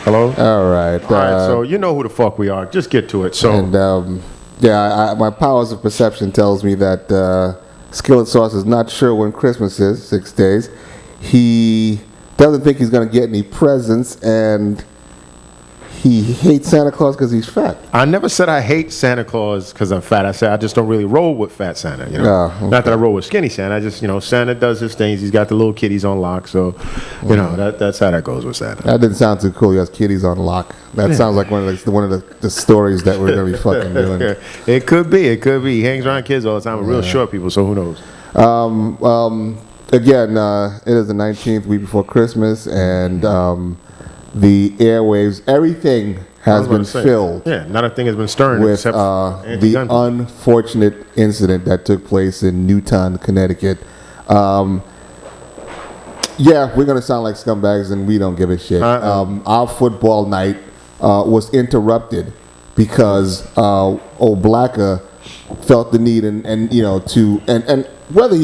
Hello? All right. All right, so you know who the fuck we are. Just get to it. So, And, my powers of perception tells me that Skillet Sauce is not sure when Christmas is, 6 days. He doesn't think he's going to get any presents, and he hates Santa Claus because he's fat. I never said I hate Santa Claus because I'm fat. I said I just don't really roll with fat Santa. You know, Okay. Not that I roll with skinny Santa. I just, Santa does his things. He's got the little kitties on lock. So, that's how that goes with Santa. That didn't sound too cool. He has kitties on lock. That sounds like one of the stories that we're going to be fucking doing. It could be. He hangs around kids all the time with real short people. So who knows? Again, it is the 19th, week before Christmas, and the airwaves, everything has been filled. Yeah, not a thing has been stirring with except the unfortunate incident that took place in Newton, Connecticut. We're going to sound like scumbags, and we don't give a shit. Our football night was interrupted because old Blacker felt the need and whether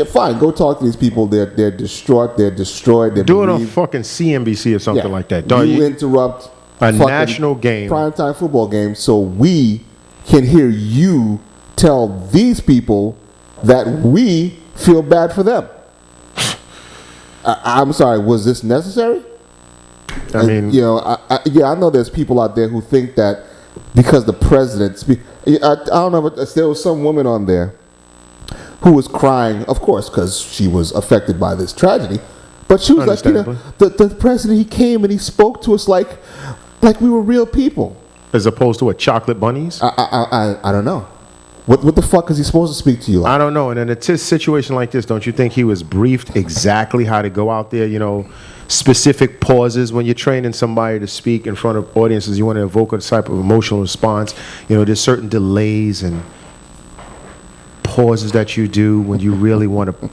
fine, go talk to these people. They're distraught. They're destroyed. They're do it on fucking CNBC or something like that. Don't you interrupt a national game, primetime football game, so we can hear you tell these people that we feel bad for them. I'm sorry. Was this necessary? I mean, I know there's people out there who think that because the president. I don't know, but there was some woman on there who was crying, of course, because she was affected by this tragedy. But she was like, the president, he came and he spoke to us like we were real people. As opposed to chocolate bunnies? I don't know. What the fuck is he supposed to speak to you like? I don't know. And in a situation like this, don't you think he was briefed exactly how to go out there, specific pauses when you're training somebody to speak in front of audiences? You want to evoke a type of emotional response. There's certain delays and pauses that you do when you really want to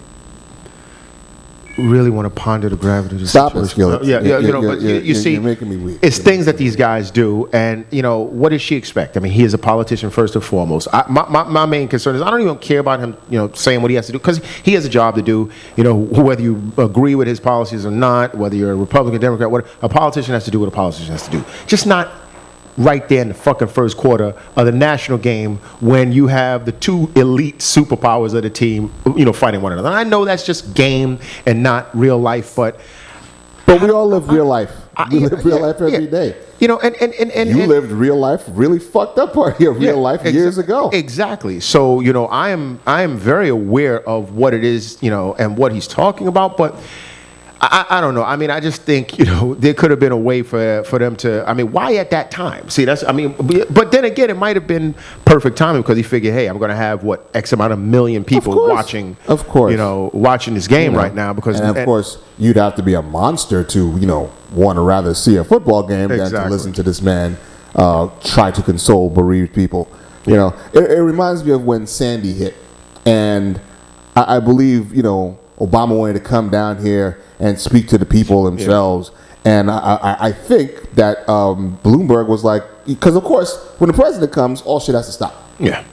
ponder the gravity of the situation. Stop it, Skillet. But you see, you're making me weak. It's things that these guys do, and what does she expect? I mean, he is a politician first and foremost. My main concern is I don't even care about him, saying what he has to do, because he has a job to do. Whether you agree with his policies or not, whether you're a Republican, Democrat, what a politician has to do, what a politician has to do. Just not right there in the fucking first quarter of the national game when you have the two elite superpowers of the team, fighting one another. And I know that's just game and not real life, but we all live real life. We live real life every day. And you lived real life, really fucked up part of your real life years ago. Exactly. So I am very aware of what it is, and what he's talking about, but I don't know. I mean, I just think, there could have been a way for them to, why at that time? See, but then again, it might have been perfect timing because he figured, hey, I'm going to have X amount of million people watching, watching this game right now. And of course, you'd have to be a monster to, want to rather see a football game than to listen to this man try to console bereaved people. It reminds me of when Sandy hit. And I believe, Obama wanted to come down here and speak to the people themselves. Yeah. And I think that Bloomberg was like, because of course, when the president comes, all shit has to stop. Yeah.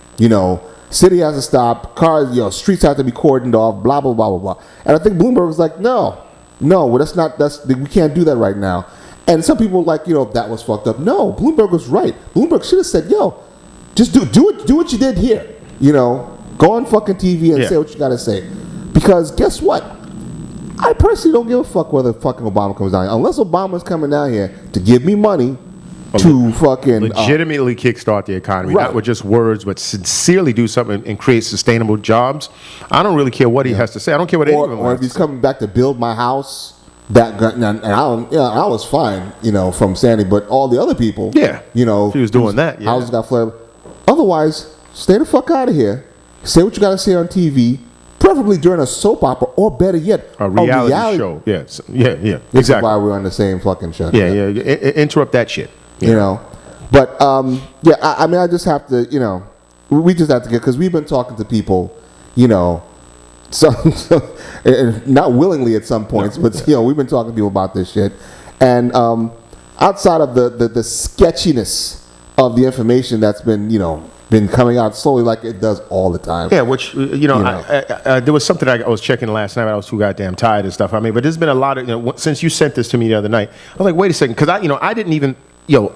City has to stop, cars, streets have to be cordoned off, blah, blah, blah, blah, blah. And I think Bloomberg was like, no, we can't do that right now. And some people were like, that was fucked up. No, Bloomberg was right. Bloomberg should have said, just do what you did here. Go on fucking TV and say what you got to say. Because guess what? I personally don't give a fuck whether fucking Obama comes down here. Unless Obama's coming down here to give me money to fucking legitimately kickstart the economy, not with just words, but sincerely do something and create sustainable jobs. I don't really care what he has to say. I don't care what anyone or if he's coming back to build my house. I was fine, from Sandy, but all the other people, if he was doing that, houses got flooded. Otherwise, stay the fuck out of here. Say what you got to say on TV. Preferably during a soap opera, or better yet, a reality show. Yes, yeah, exactly. This is why we're on the same fucking show. Yeah. Interrupt that shit. But I just have to, we just have to get, because we've been talking to people, not willingly at some points, but we've been talking to people about this shit, and outside of the sketchiness of the information that's been been coming out slowly like it does all the time. Yeah, which there was something I was checking last night. But I was too goddamn tired and stuff. I mean, but there's been a lot of since you sent this to me the other night. I was like, wait a second, because I didn't even.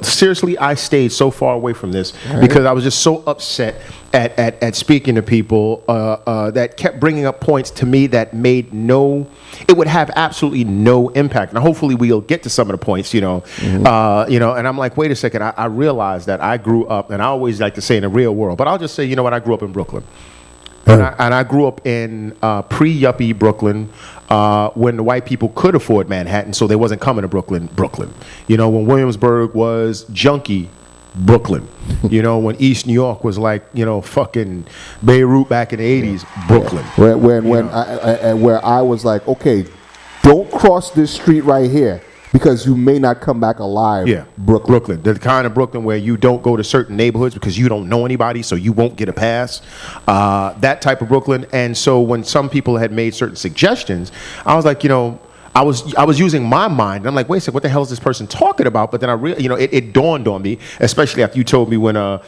Seriously, I stayed so far away from this because I was just so upset at speaking to people that kept bringing up points to me that it would have absolutely no impact. Now, hopefully, we'll get to some of the points, and I'm like, wait a second, I realized that I grew up, and I always like to say in the real world, but I'll just say, I grew up in Brooklyn. And I grew up in pre-yuppie Brooklyn when the white people could afford Manhattan, so they wasn't coming to Brooklyn. When Williamsburg was junkie Brooklyn. When East New York was like, fucking Beirut back in the 80s, Brooklyn. Where I was like, okay, don't cross this street right here, because you may not come back alive. Yeah, Brooklyn. The kind of Brooklyn where you don't go to certain neighborhoods because you don't know anybody, so you won't get a pass. That type of Brooklyn. And so when some people had made certain suggestions, I was like, I was using my mind. I'm like, wait a second, what the hell is this person talking about? But then it dawned on me, especially after you told me when your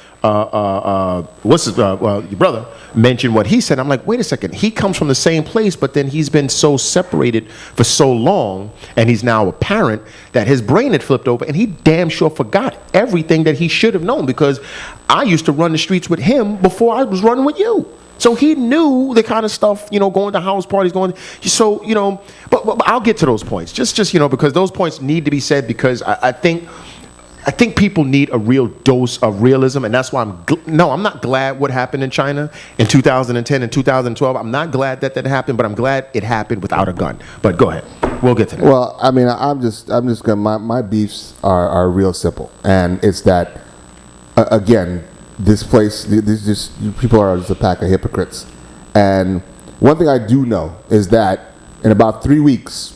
brother mentioned what he said. I'm like, wait a second, he comes from the same place, but then he's been so separated for so long, and he's now a parent, that his brain had flipped over, and he damn sure forgot everything that he should have known, because I used to run the streets with him before I was running with you. So he knew the kind of stuff, going to house parties, but I'll get to those points. Just because those points need to be said, because I think people need a real dose of realism, and that's why I'm not glad what happened in China in 2010 and 2012. I'm not glad that happened, but I'm glad it happened without a gun. But go ahead. We'll get to that. Well, I mean, I'm just gonna, my beefs are real simple, and it's that, again, this place, people are just a pack of hypocrites. And one thing I do know is that in about 3 weeks,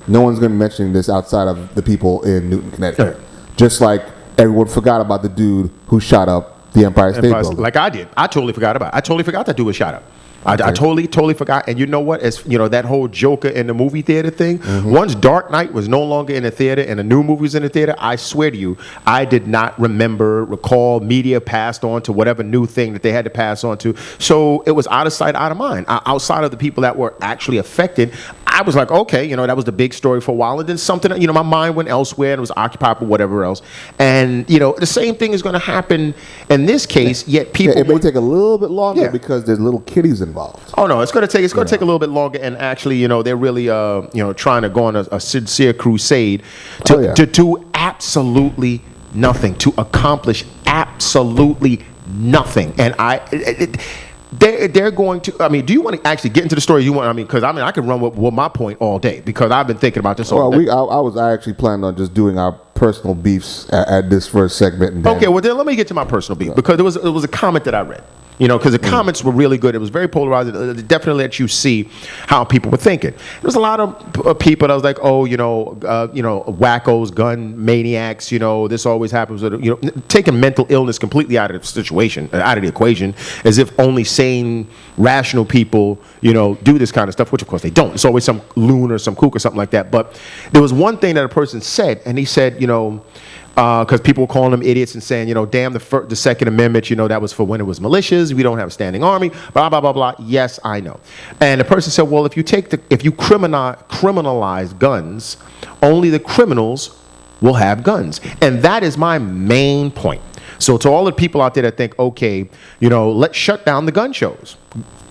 no one's going to be mentioning this outside of the people in Newton, Connecticut. Just like everyone forgot about the dude who shot up the Empire State Building. Like I did. I totally forgot about it. I totally forgot that dude was shot up. I totally forgot. And you know what? As that whole Joker in the movie theater thing, once Dark Knight was no longer in the theater and the new movie was in the theater, I swear to you, I did not recall media passed on to whatever new thing that they had to pass on to. So it was out of sight, out of mind. Outside of the people that were actually affected, I was like, okay, that was the big story for a while. And then something, my mind went elsewhere and was occupied with whatever else. And, the same thing is going to happen in this case, yet people... It may take a little bit longer because there's little kiddies involved. Oh no, it's going to take a little bit longer, and actually, they're really trying to go on a sincere crusade to do absolutely nothing, to accomplish absolutely nothing. And they're going to. I mean, do you want to actually get into the story? Because I could run with my point all day, because I've been thinking about this all day. I actually planned on just doing our personal beefs at this first segment. And okay, well then let me get to my personal beef, because it was a comment that I read. Because the comments were really good. It was very polarizing. It definitely let you see how people were thinking. There was a lot of people that was like, wackos, gun maniacs. This always happens. Taking mental illness completely out of the situation, out of the equation, as if only sane, rational people, do this kind of stuff. Which of course they don't. It's always some loon or some kook or something like that. But there was one thing that a person said, and he said, because people were calling them idiots and saying, damn the Second Amendment, that was for when it was militias. We don't have a standing army, blah, blah, blah, blah. Yes, I know. And the person said, well, if you criminalize guns, only the criminals will have guns. And that is my main point. So to all the people out there that think, okay, let's shut down the gun shows.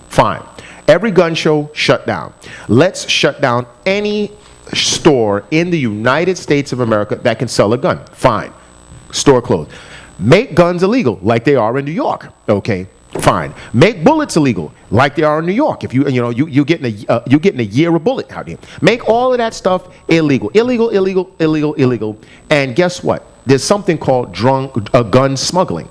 Fine. Every gun show, shut down. Let's shut down any store in the United States of America that can sell a gun. Fine. Store closed. Make guns illegal like they are in New York. Okay. Fine. Make bullets illegal like they are in New York. If you're getting a year a bullet out here. Make all of that stuff illegal. Illegal. And guess what? There's something called gun smuggling.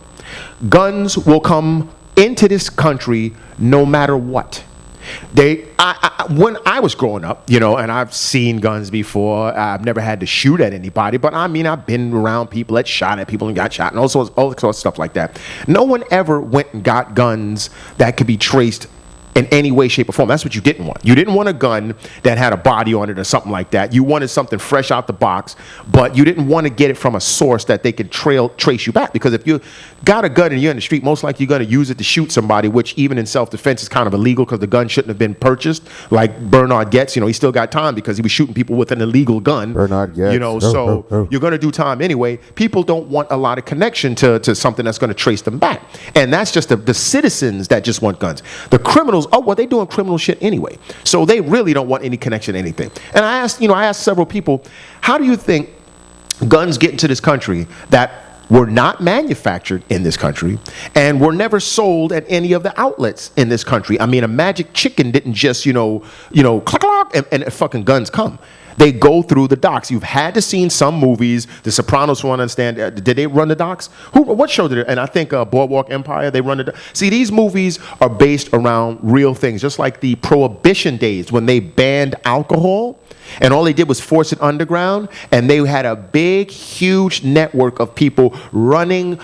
Guns will come into this country no matter what. When I was growing up, and I've seen guns before. I've never had to shoot at anybody, but I've been around people that shot at people and got shot and all sorts of stuff like that. No one ever went and got guns that could be traced in any way, shape, or form. That's what you didn't want. You didn't want a gun that had a body on it or something like that. You wanted something fresh out the box, but you didn't want to get it from a source that they could trace you back. Because if you got a gun and you're in the street, most likely you're going to use it to shoot somebody, which even in self-defense is kind of illegal because the gun shouldn't have been purchased. Like Bernard Getz, he still got time because he was shooting people with an illegal gun. Bernard Getz. So you're going to do time anyway. People don't want a lot of connection to something that's going to trace them back. And that's just the citizens that just want guns. The criminals, they doing criminal shit anyway. So they really don't want any connection to anything. And I asked several people, how do you think guns get into this country that were not manufactured in this country and were never sold at any of the outlets in this country? I mean, a magic chicken didn't just, clack, clack, and fucking guns come. They go through the docks. You've had to seen some movies. The Sopranos, for one, understand. Did they run the docks? What show did it? And I think Boardwalk Empire, they run the docks. See, these movies are based around real things, just like the Prohibition days when they banned alcohol. And all they did was force it underground, and they had a big, huge network of people running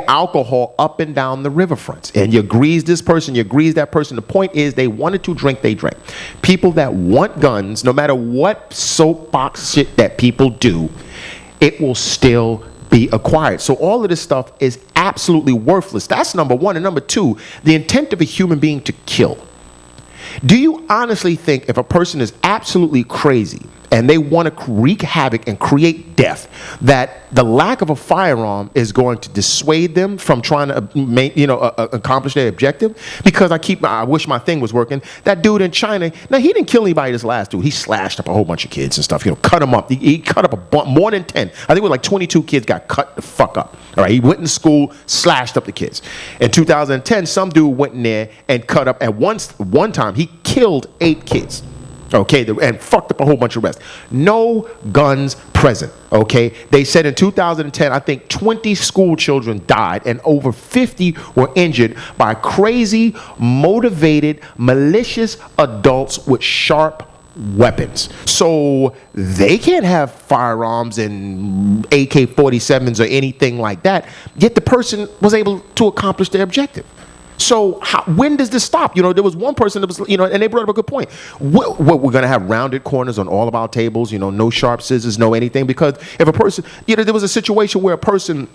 alcohol up and down the riverfronts. And you grease this person, you grease that person. The point is, they wanted to drink, they drank. People that want guns, no matter what soapbox shit that people do, it will still be acquired. So all of this stuff is absolutely worthless. That's number one. And number two, the intent of a human being to kill. Do you honestly think if a person is absolutely crazy and they want to wreak havoc and create death, that the lack of a firearm is going to dissuade them from trying to accomplish their objective? Because I wish my thing was working. That dude in China, now he didn't kill anybody, this last dude. He slashed up a whole bunch of kids and stuff, cut them up. He cut up more than 10. I think it was like 22 kids got cut the fuck up. All right, he went in school, slashed up the kids. In 2010, some dude went in there and cut up, at one time, he killed 8 kids. Okay, and fucked up a whole bunch of rest. No guns present, okay? They said in 2010, I think 20 school children died and over 50 were injured by crazy, motivated, malicious adults with sharp weapons. So they can't have firearms and AK-47s or anything like that, yet the person was able to accomplish their objective. So when does this stop? There was one person that was, and they brought up a good point. We're going to have rounded corners on all of our tables, no sharp scissors, no anything. Because if a person, there was a situation where a person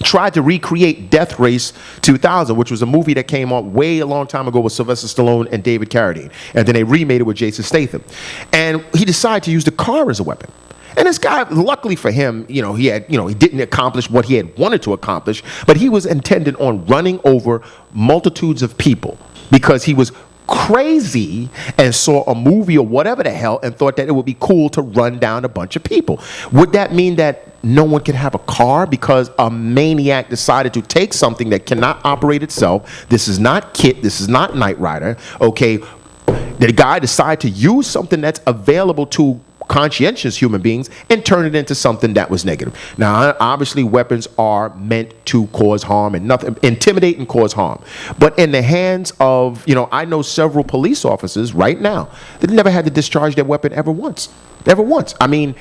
tried to recreate Death Race 2000, which was a movie that came out way a long time ago with Sylvester Stallone and David Carradine. And then they remade it with Jason Statham. And he decided to use the car as a weapon. And this guy, luckily for him, he didn't accomplish what he had wanted to accomplish, but he was intended on running over multitudes of people because he was crazy and saw a movie or whatever the hell and thought that it would be cool to run down a bunch of people. Would that mean that no one can have a car because a maniac decided to take something that cannot operate itself? This is not KITT, this is not Knight Rider, okay? The guy decided to use something that's available to conscientious human beings and turn it into something that was negative. Now, obviously, weapons are meant to cause harm and intimidate and cause harm. But in the hands of, I know several police officers right now that never had to discharge their weapon ever once. Never once. I mean,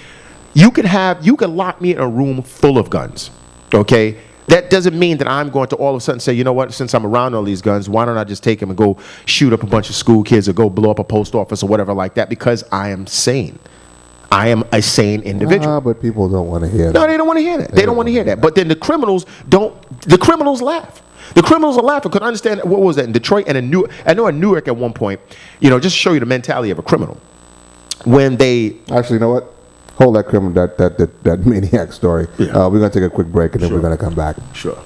you could lock me in a room full of guns, okay? That doesn't mean that I'm going to all of a sudden say, you know what, since I'm around all these guns, why don't I just take them and go shoot up a bunch of school kids or go blow up a post office or whatever like that, because I am sane. I am a sane individual. But people don't want to hear that. No, they don't want to hear that. They don't want to hear that. But then the criminals laugh. The criminals are laughing. Because I understand, what was that, in Detroit and I know in Newark at one point, just to show you the mentality of a criminal. When they... Actually, you know what? Hold that criminal, that maniac story. Yeah. We're going to take a quick break and then we're going to come back. Sure.